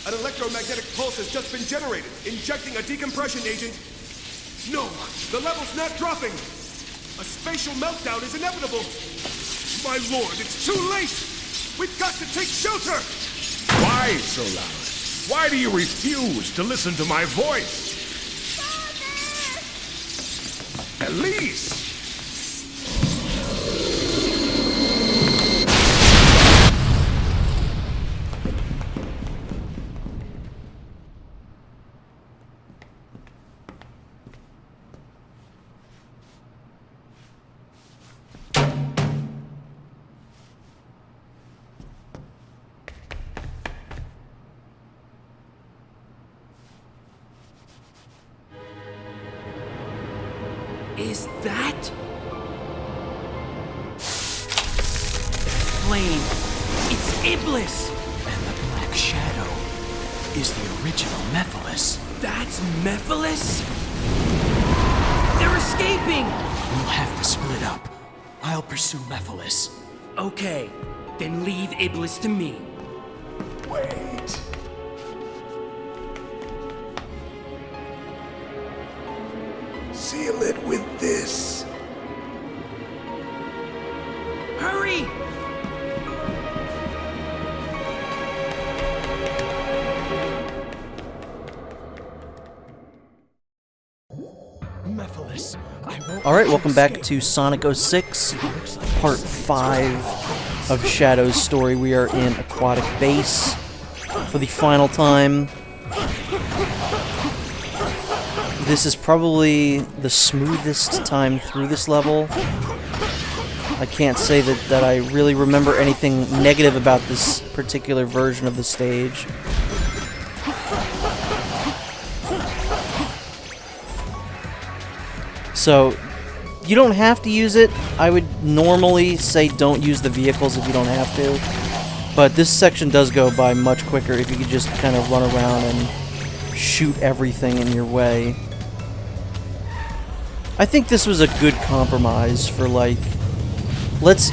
An electromagnetic pulse has just been generated, injecting a decompression agent. No, the level's not dropping. A spatial meltdown is inevitable. My lord, it's too late. We've got to take shelter. Why so loud? Why do you refuse to listen to my voice? Father! Elise! Is that... Flame. It's Iblis! And the Black Shadow is the original Mephiles. That's Mephiles? They're escaping! We'll have to split up. I'll pursue Mephiles. Okay, then leave Iblis to me. Wait. Seal it with this. Hurry! Mephiles, I won't. Alright, welcome back to Sonic 06, Part 5 of Shadow's story. We are in Aquatic Base for the final time. This is probably the smoothest time through this level. I can't say that I really remember anything negative about this particular version of the stage. So, you don't have to use it. I would normally say don't use the vehicles if you don't have to. But this section does go by much quicker if you could just kind of run around and shoot everything in your way. I think this was a good compromise for, like, let's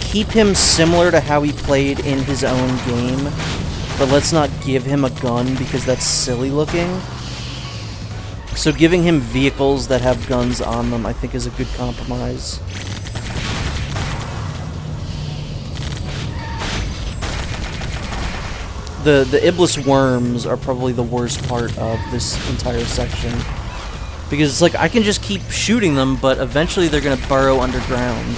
keep him similar to how he played in his own game, but let's not give him a gun because that's silly looking. So giving him vehicles that have guns on them, I think, is a good compromise. The Iblis worms are probably the worst part of this entire section. Because it's like, I can just keep shooting them, but eventually they're going to burrow underground.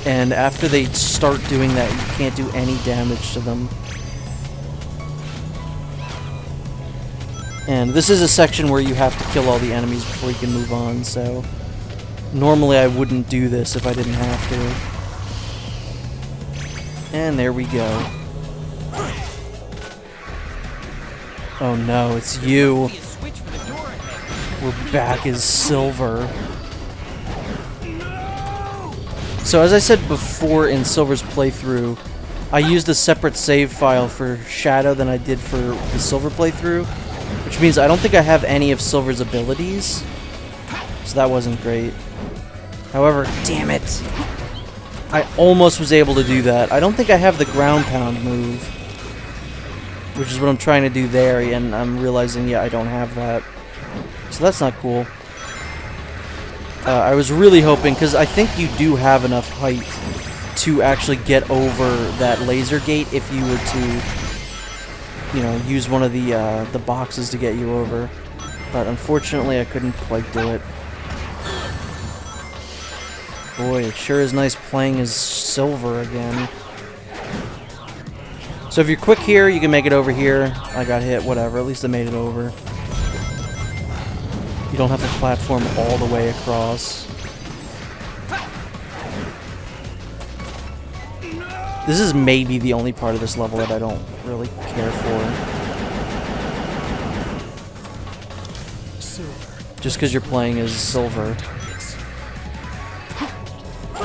And after they start doing that, you can't do any damage to them. And this is a section where you have to kill all the enemies before you can move on, so... Normally I wouldn't do this if I didn't have to. And there we go. Oh no, it's you. We're back as Silver. So as I said before in Silver's playthrough, I used a separate save file for Shadow than I did for the Silver playthrough, which means I don't think I have any of Silver's abilities, so that wasn't great. However, damn it, I almost was able to do that. I don't think I have the ground pound move, which is what I'm trying to do there, and I'm realizing, yeah, I don't have that. So that's not cool. I was really hoping, because I think you do have enough height to actually get over that laser gate if you were to, you know, use one of the boxes to get you over. But unfortunately, I couldn't quite do it. Boy, it sure is nice playing as Silver again. So if you're quick here, you can make it over here. I got hit, whatever. At least I made it over. You don't have to platform all the way across. This is maybe the only part of this level that I don't really care for. Just because you're playing as Silver.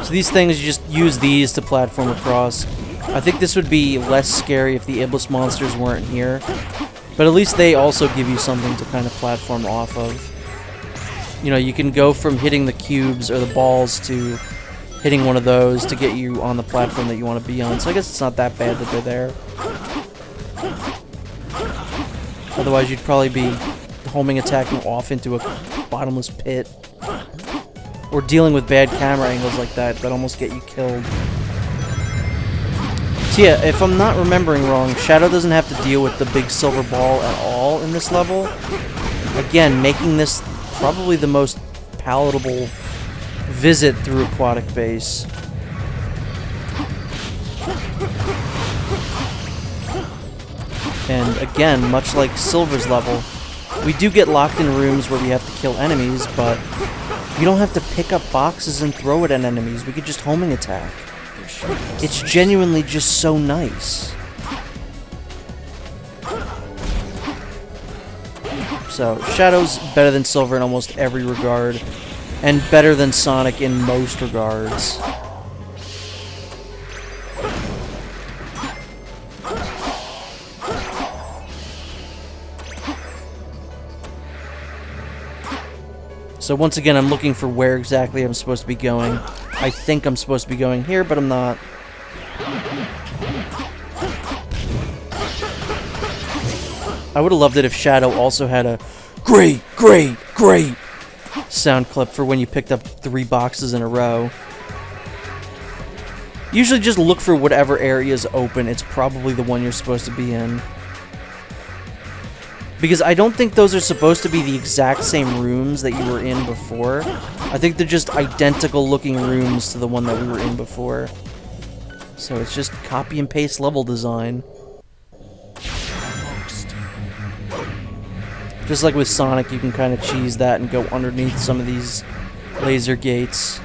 So these things, you just use these to platform across. I think this would be less scary if the Iblis monsters weren't here. But at least they also give you something to kind of platform off of. You know, you can go from hitting the cubes or the balls to hitting one of those to get you on the platform that you want to be on. So I guess it's not that bad that they're there. Otherwise, you'd probably be homing attacking off into a bottomless pit. Or dealing with bad camera angles like that almost get you killed. So yeah, if I'm not remembering wrong, Shadow doesn't have to deal with the big silver ball at all in this level. Again, making this probably the most palatable visit through Aquatic Base. And again, much like Silver's level, we do get locked in rooms where we have to kill enemies, but we don't have to pick up boxes and throw it at enemies. We could just homing attack. It's genuinely just so nice. So, Shadow's better than Silver in almost every regard, and better than Sonic in most regards. So once again, I'm looking for where exactly I'm supposed to be going. I think I'm supposed to be going here, but I'm not. I would have loved it if Shadow also had a great, great, great sound clip for when you picked up 3 boxes in a row. Usually just look for whatever area is open. It's probably the one you're supposed to be in. Because I don't think those are supposed to be the exact same rooms that you were in before. I think they're just identical looking rooms to the one that we were in before. So it's just copy and paste level design. Just like with Sonic, you can kind of cheese that and go underneath some of these laser gates.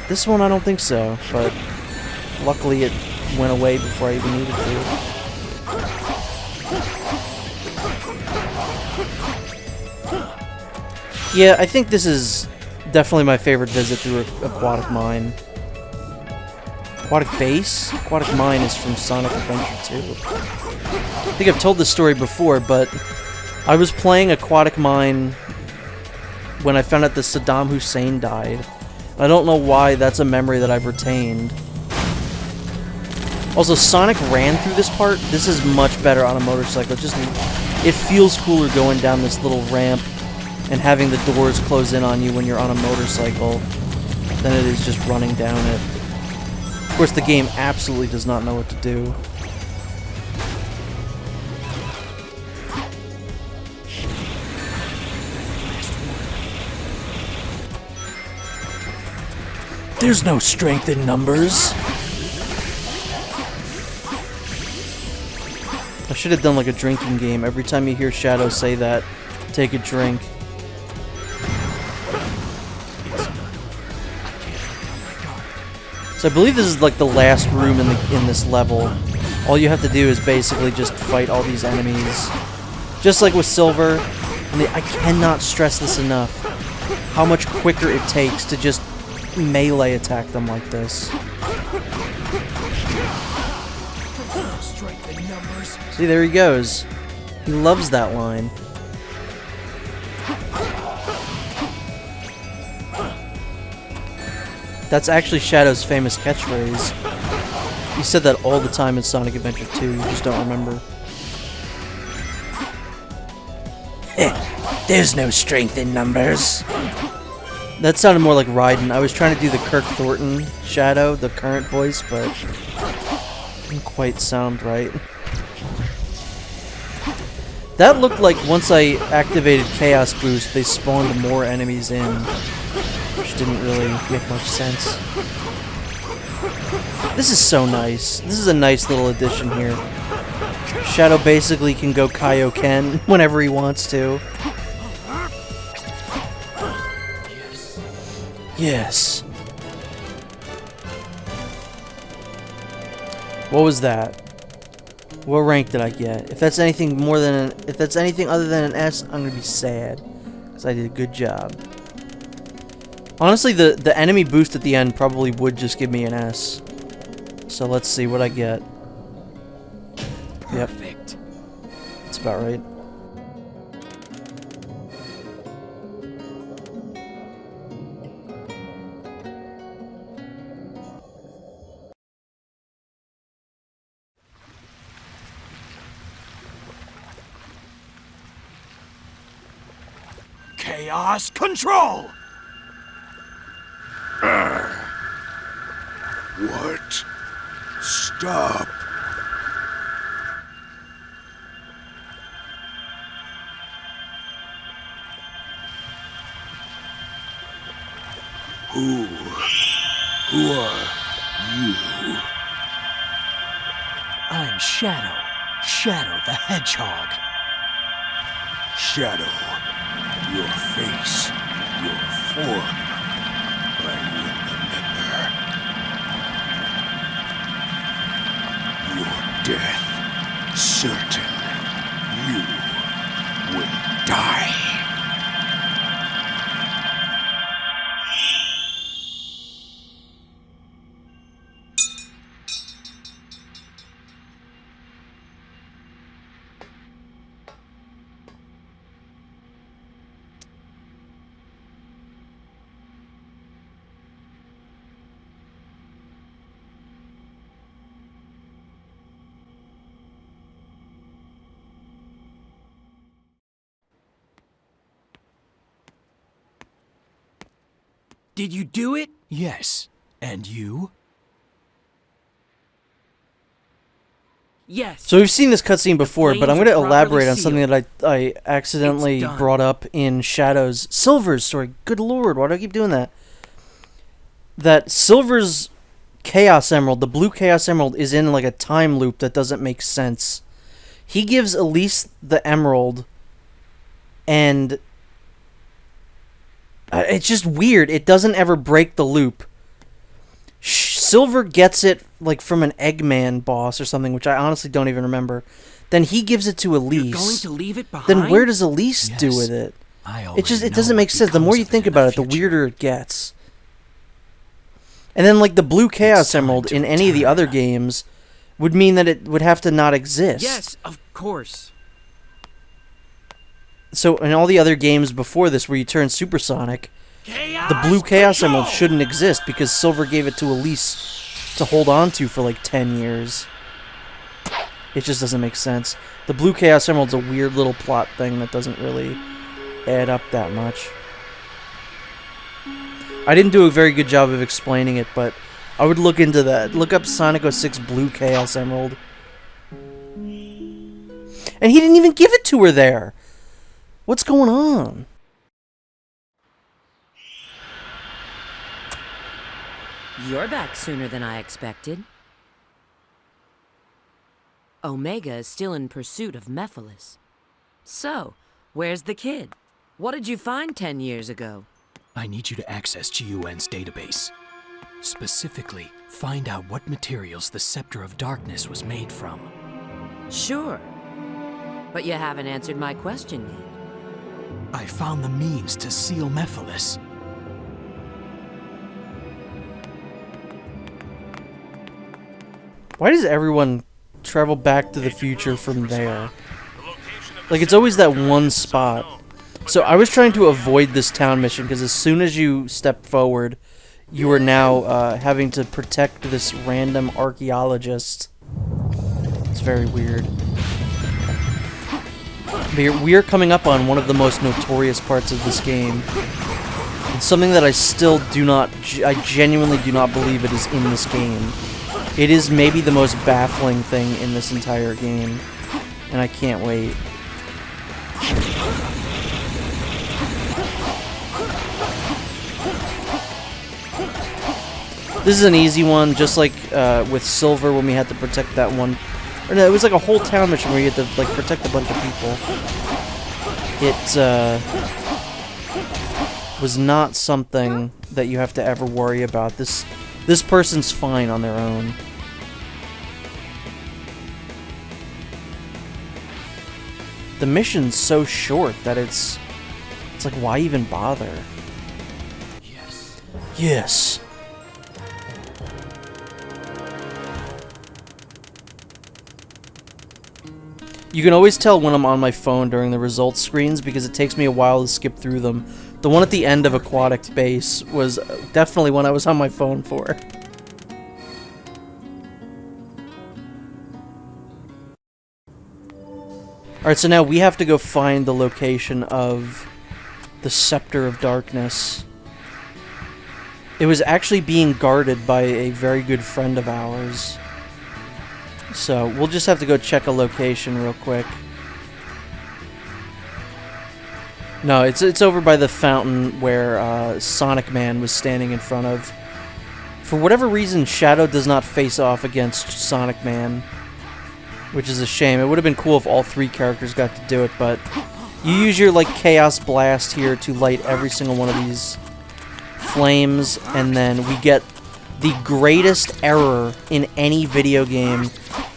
This one I don't think so, but luckily it went away before I even needed to. Yeah, I think this is definitely my favorite visit through Aquatic Mine. Aquatic Base? Aquatic Mine is from Sonic Adventure 2. I think I've told this story before, but I was playing Aquatic Mine when I found out that Saddam Hussein died. I don't know why, that's a memory that I've retained. Also, Sonic ran through this part. This is much better on a motorcycle. It feels cooler going down this little ramp and having the doors close in on you when you're on a motorcycle than it is just running down it. Of course, the game absolutely does not know what to do. There's no strength in numbers. I should have done like a drinking game. Every time you hear Shadow say that, take a drink. So I believe this is like the last room in this level. All you have to do is basically just fight all these enemies. Just like with Silver. And I cannot stress this enough. How much quicker it takes to just melee attack them like this. See, there he goes. He loves that line. That's actually Shadow's famous catchphrase. He said that all the time in Sonic Adventure 2, you just don't remember. There's no strength in numbers. That sounded more like Raiden. I was trying to do the Kirk Thornton Shadow, the current voice, but it didn't quite sound right. That looked like once I activated Chaos Boost, they spawned more enemies in, which didn't really make much sense. This is so nice. This is a nice little addition here. Shadow basically can go Kaioken whenever he wants to. Yes. What was that? What rank did I get? If that's anything more than if that's anything other than an S, I'm gonna be sad, because I did a good job. Honestly, the enemy boost at the end probably would just give me an S. So let's see what I get. Perfect. Yep. That's about right. Chaos control! What? Stop. Who are you? I'm Shadow. Shadow the Hedgehog. Shadow. Your face. Your form. I will remember. Your death. Certain. You will die. Did you do it? Yes. And you? Yes. So we've seen this cutscene before, but I'm going to planes are elaborate on properly something that I accidentally It's done. brought up in Shadow's Silver's story. Good lord, why do I keep doing that? That Silver's Chaos Emerald, the blue Chaos Emerald, is in like a time loop that doesn't make sense. He gives Elise the emerald, and it's just weird. It doesn't ever break the loop. Silver gets it like from an Eggman boss or something, which I honestly don't even remember. Then he gives it to Elise. You're going to leave it behind? Then where does Elise do Yes. with it? I It already know doesn't what make sense. The becomes more you of think in about it, the future. weirder it gets. And then like the blue Chaos time Emerald to in any of the other return. games would mean that it would have to not exist. Yes, of course. So in all the other games before this where you turn supersonic, the blue Chaos Emerald shouldn't exist because Silver gave it to Elise to hold on to for like 10 years. It just doesn't make sense. The blue Chaos Emerald's a weird little plot thing that doesn't really add up that much. I didn't do a very good job of explaining it, but I would look into that. Look up Sonic 06 Blue Chaos Emerald. And he didn't even give it to her there. What's going on? You're back sooner than I expected. Omega is still in pursuit of Mephiles. So, where's the kid? What did you find 10 years ago? I need you to access GUN's database. Specifically, find out what materials the Scepter of Darkness was made from. Sure. But you haven't answered my question yet. I found the means to seal Mephiles. Why does everyone travel back to the future from there? Like, it's always that one spot. So I was trying to avoid this town mission, because as soon as you step forward, you are now having to protect this random archaeologist. It's very weird. We are coming up on one of the most notorious parts of this game. It's something that I still do not... I genuinely do not believe it is in this game. It is maybe the most baffling thing in this entire game. And I can't wait. This is an easy one, just like with Silver when we had to protect that one. Or no, it was like a whole town mission where you had to like protect a bunch of people. It was not something that you have to ever worry about. This person's fine on their own. The mission's so short that it's like, why even bother? Yes. Yes. You can always tell when I'm on my phone during the results screens because it takes me a while to skip through them. The one at the end of Aquatic Base was definitely one I was on my phone for. Alright, so now we have to go find the location of the Scepter of Darkness. It was actually being guarded by a very good friend of ours. So, we'll just have to go check a location real quick. No, it's over by the fountain where Sonic Man was standing in front of. For whatever reason, Shadow does not face off against Sonic Man, which is a shame. It would have been cool if all 3 characters got to do it, but you use your like Chaos Blast here to light every single one of these flames, and then we get the greatest error in any video game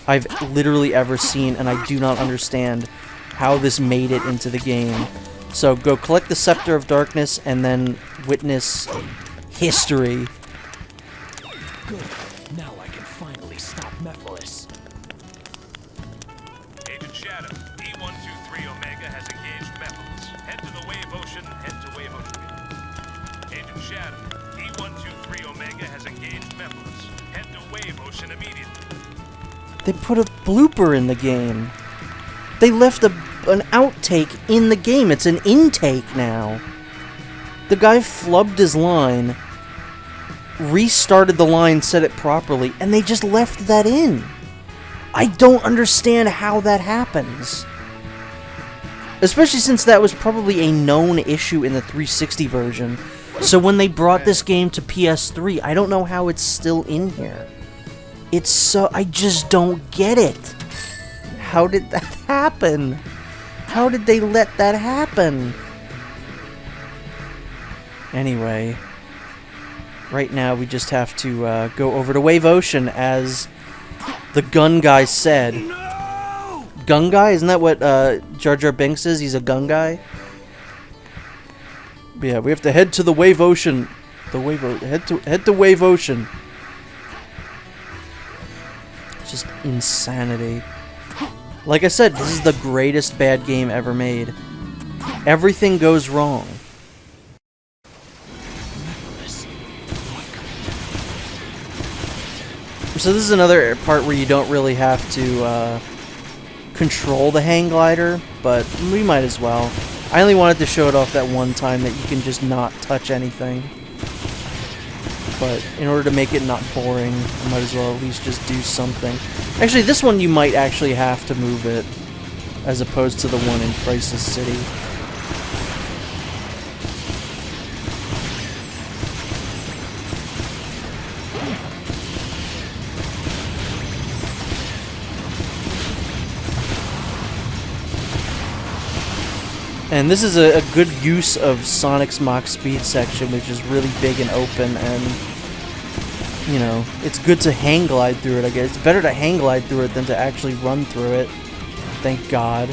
I've literally ever seen, and I do not understand how this made it into the game. So go collect the Scepter of Darkness and then witness history. Good. Now I can finally stop Mephiles. Agent Shadow, E123 Omega has engaged Mephiles. Head to the Wave Ocean, head to Wave Ocean. Agent Shadow, E123 Omega has engaged Mephiles. Head to Wave Ocean immediately. They put a blooper in the game. They left an outtake in the game. It's an intake now. The guy flubbed his line, restarted the line, said it properly, and they just left that in. I don't understand how that happens. Especially since that was probably a known issue in the 360 version. So when they brought this game to PS3, I don't know how it's still in here. It's so... I just don't get it. How did that happen? How did they let that happen? Anyway, right now we just have to go over to Wave Ocean, as the gun guy said. No! Gun guy? Isn't that what Jar Jar Binks is? He's a gun guy? But yeah, we have to head to the Wave Ocean. Head to Wave Ocean. It's just insanity. Like I said, this is the greatest bad game ever made. Everything goes wrong. So this is another part where you don't really have to control the hang glider, but we might as well. I only wanted to show it off that one time that you can just not touch anything. But in order to make it not boring, I might as well at least just do something. Actually, this one you might actually have to move it, as opposed to the one in Crisis City. And this is a good use of Sonic's Mach Speed section, which is really big and open, and, you know, it's good to hang glide through it, I guess. It's better to hang glide through it than to actually run through it. Thank God.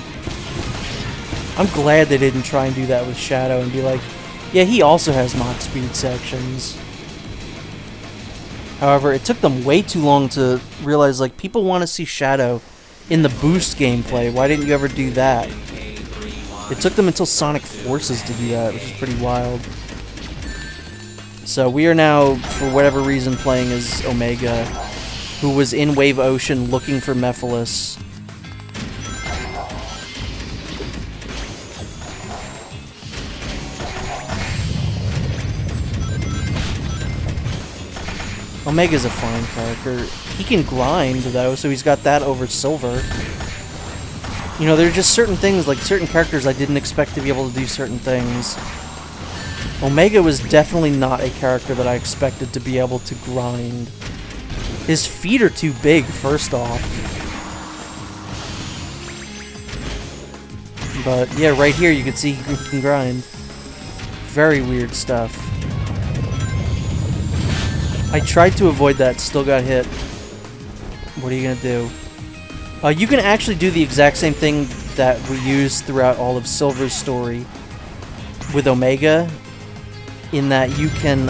I'm glad they didn't try and do that with Shadow and be like, yeah, he also has Mach Speed sections. However, it took them way too long to realize, like, people want to see Shadow in the boost gameplay. Why didn't you ever do that? It took them until Sonic Forces to do that, which is pretty wild. So we are now, for whatever reason, playing as Omega, who was in Wave Ocean looking for Mephiles. Omega's a fine character. He can grind, though, so he's got that over Silver. You know, there are just certain things, like certain characters I didn't expect to be able to do certain things. Omega was definitely not a character that I expected to be able to grind. His feet are too big, first off. But, yeah, right here you can see he can grind. Very weird stuff. I tried to avoid that, still got hit. What are you gonna do? You can actually do the exact same thing that we used throughout all of Silver's story with Omega, in that you can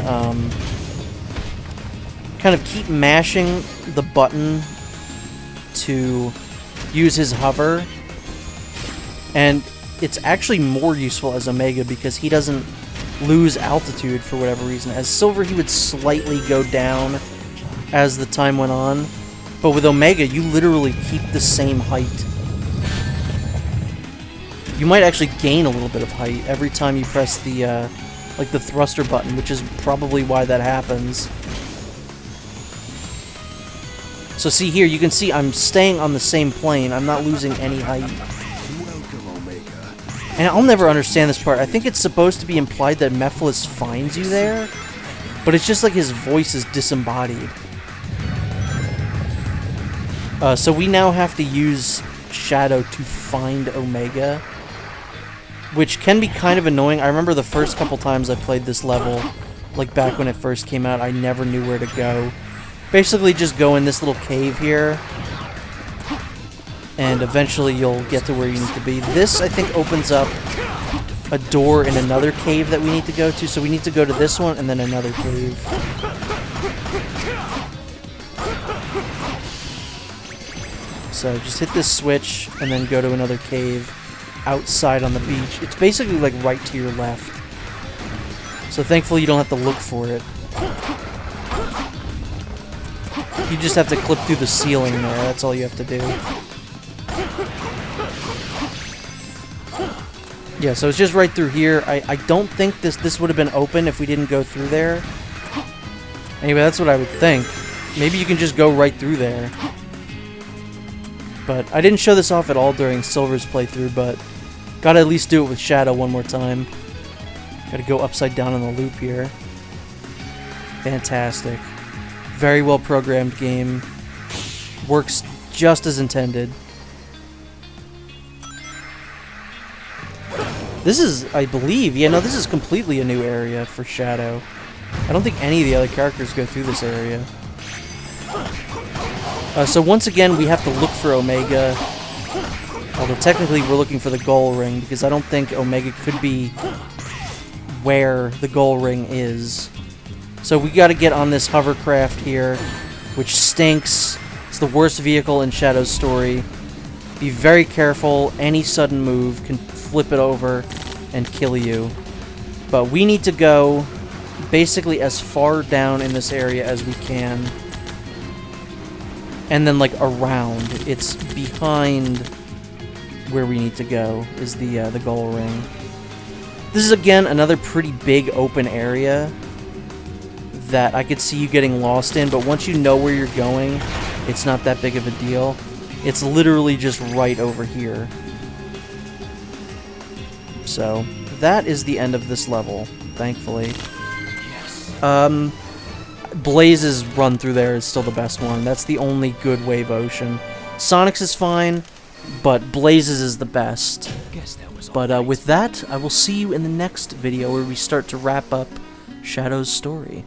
kind of keep mashing the button to use his hover, and it's actually more useful as Omega because he doesn't lose altitude for whatever reason. As Silver, he would slightly go down as the time went on. But with Omega, you literally keep the same height. you might actually gain a little bit of height every time you press the, like the thruster button, which is probably why that happens. So see here, you can see I'm staying on the same plane. I'm not losing any height. Welcome, Omega. And I'll never understand this part. I think it's supposed to be implied that Mephiles finds you there, but it's just like his voice is disembodied. So we now have to use Shadow to find Omega, which can be kind of annoying. I remember the first couple times I played this level, like back when it first came out, I never knew where to go. Basically just go in this little cave here, and eventually you'll get to where you need to be. This, I think, opens up a door in another cave that we need to go to, so we need to go to this one and then another cave. So just hit this switch and then go to another cave outside on the beach. It's basically like right to your left. So thankfully you don't have to look for it. You just have to clip through the ceiling there, that's all you have to do. Yeah, so it's just right through here. I don't think this would have been open if we didn't go through there. Anyway, that's what I would think. Maybe you can just go right through there. But I didn't show this off at all during Silver's playthrough, but gotta at least do it with Shadow one more time. Gotta go upside down on the loop here. Fantastic. Very well programmed game. Works just as intended. This is, I believe, yeah, no, this is completely a new area for Shadow. I don't think any of the other characters go through this area. So once again, we have to look for Omega. Although technically we're looking for the goal ring, because I don't think Omega could be where the goal ring is. So we gotta get on this hovercraft here, which stinks. It's the worst vehicle in Shadow's story. Be very careful, any sudden move can flip it over and kill you. But we need to go basically as far down in this area as we can. And then, like, around. It's behind where we need to go, is the goal ring. This is, again, another pretty big open area that I could see you getting lost in, but once you know where you're going, it's not that big of a deal. It's literally just right over here. So, that is the end of this level, thankfully. Blaze's run through there is still the best one. That's the only good Wave Ocean. Sonic's is fine, but Blaze's is the best. But with that, I will see you in the next video where we start to wrap up Shadow's story.